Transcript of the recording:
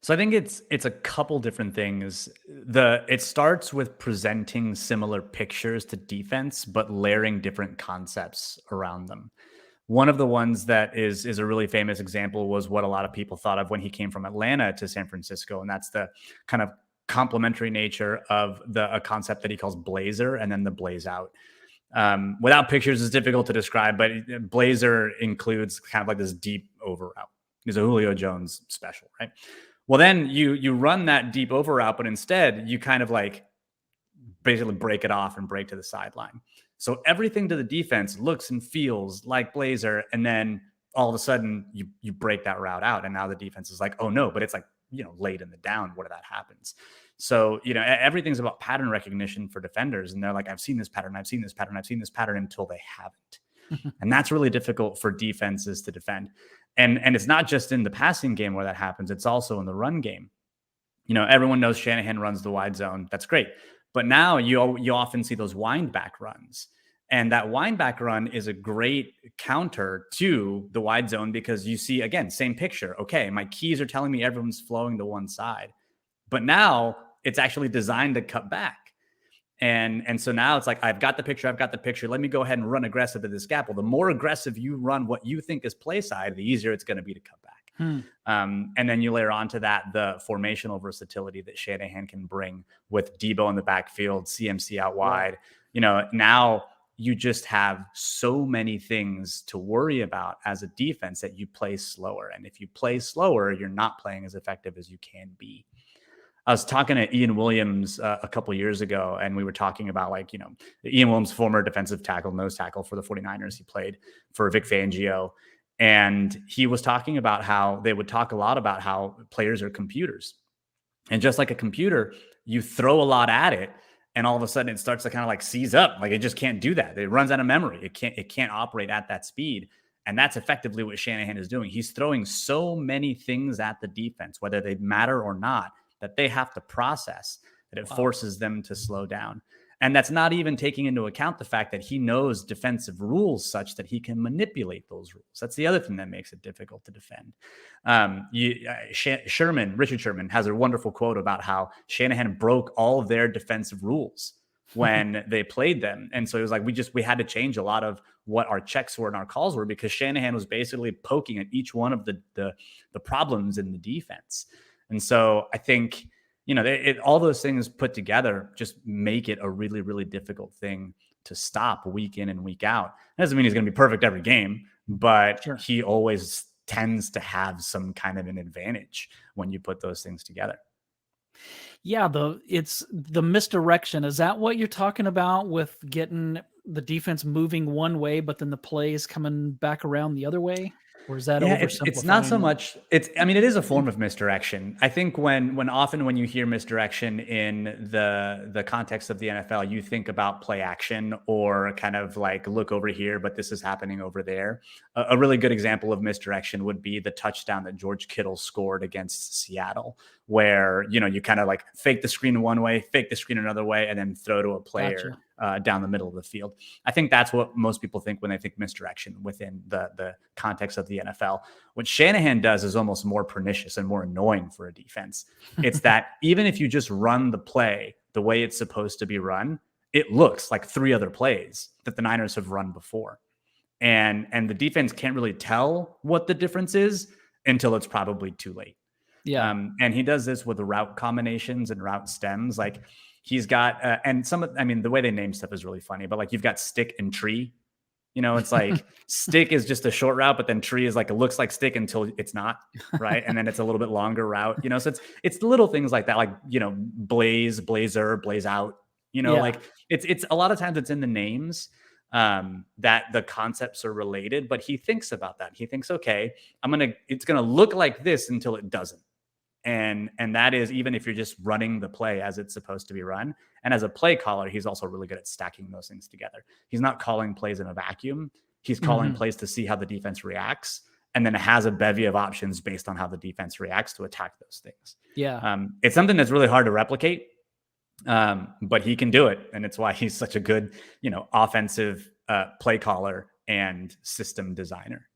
So I think it's a couple different things. It starts with presenting similar pictures to defense, but layering different concepts around them. One of the ones that is a really famous example was what a lot of people thought of when he came from Atlanta to San Francisco, and that's the kind of complementary nature of a concept that he calls blazer and then the blaze out. Without pictures, it's difficult to describe, but blazer includes kind of like this deep over route. It's a Julio Jones special, right? Well, then you run that deep over route, but instead you kind of like basically break it off and break to the sideline. So everything to the defense looks and feels like blazer, and then all of a sudden you break that route out, and now the defense is like, oh no, but it's like late in the down. What if that happens? So everything's about pattern recognition for defenders, and they're like, I've seen this pattern, I've seen this pattern, I've seen this pattern until they haven't, and that's really difficult for defenses to defend. And it's not just in the passing game where that happens; it's also in the run game. Everyone knows Shanahan runs the wide zone. That's great. But now you often see those wind back runs. And that wind back run is a great counter to the wide zone because you see, again, same picture. Okay, my keys are telling me everyone's flowing to one side. But now it's actually designed to cut back. And so now it's like, I've got the picture. Let me go ahead and run aggressive to this gap. Well, the more aggressive you run what you think is play side, the easier it's going to be to cut back. And then you layer onto that the formational versatility that Shanahan can bring with Debo in the backfield, CMC out wide. Now you just have so many things to worry about as a defense that you play slower. And if you play slower, you're not playing as effective as you can be. I was talking to Ian Williams a couple years ago, and we were talking about Ian Williams, former defensive tackle, nose tackle for the 49ers. He played for Vic Fangio. And he was talking about how they would talk a lot about how players are computers. And just like a computer, you throw a lot at it, and all of a sudden it starts to kind of like seize up. Like it just can't do that. It runs out of memory. It can't operate at that speed. And that's effectively what Shanahan is doing. He's throwing so many things at the defense, whether they matter or not, that they have to process, that it forces them to slow down. And that's not even taking into account the fact that he knows defensive rules such that he can manipulate those rules. That's the other thing that makes it difficult to defend. Richard Sherman has a wonderful quote about how Shanahan broke all of their defensive rules when they played them. And so it was like, we had to change a lot of what our checks were and our calls were because Shanahan was basically poking at each one of the problems in the defense. And so I think, all those things put together just make it a really, really difficult thing to stop week in and week out. It doesn't mean he's going to be perfect every game, but sure, he always tends to have some kind of an advantage when you put those things together. Yeah, it's the misdirection. Is that what you're talking about with getting the defense moving one way, but then the plays coming back around the other way? Or is that oversimplifying? It's not so much. It is a form of misdirection. I think when you hear misdirection in the context of the NFL, you think about play action or kind of like look over here, but this is happening over there. A really good example of misdirection would be the touchdown that George Kittle scored against Seattle, where you kind of like fake the screen one way, fake the screen another way, and then throw to a player. Gotcha. Down the middle of the field. I think that's what most people think when they think misdirection within the context of the NFL. What Shanahan does is almost more pernicious and more annoying for a defense. It's that even if you just run the play the way it's supposed to be run, it looks like 3 other plays that the Niners have run before. And the defense can't really tell what the difference is until it's probably too late. Yeah. And he does this with route combinations and route stems. Like, he's got, and the way they name stuff is really funny, but like you've got stick and tree, it's like stick is just a short route, but then tree is like, it looks like stick until it's not, right? And then it's a little bit longer route, so it's little things like that, like, blaze, blazer, blaze out, like it's a lot of times it's in the names that the concepts are related, but he thinks about that. He thinks, okay, it's going to look like this until it doesn't. And that is even if you're just running the play as it's supposed to be run. And as a play caller, he's also really good at stacking those things together. He's not calling plays in a vacuum. He's calling plays to see how the defense reacts, and then has a bevy of options based on how the defense reacts to attack those things. Yeah. It's something that's really hard to replicate, but he can do it. And it's why he's such a good, offensive play caller and system designer.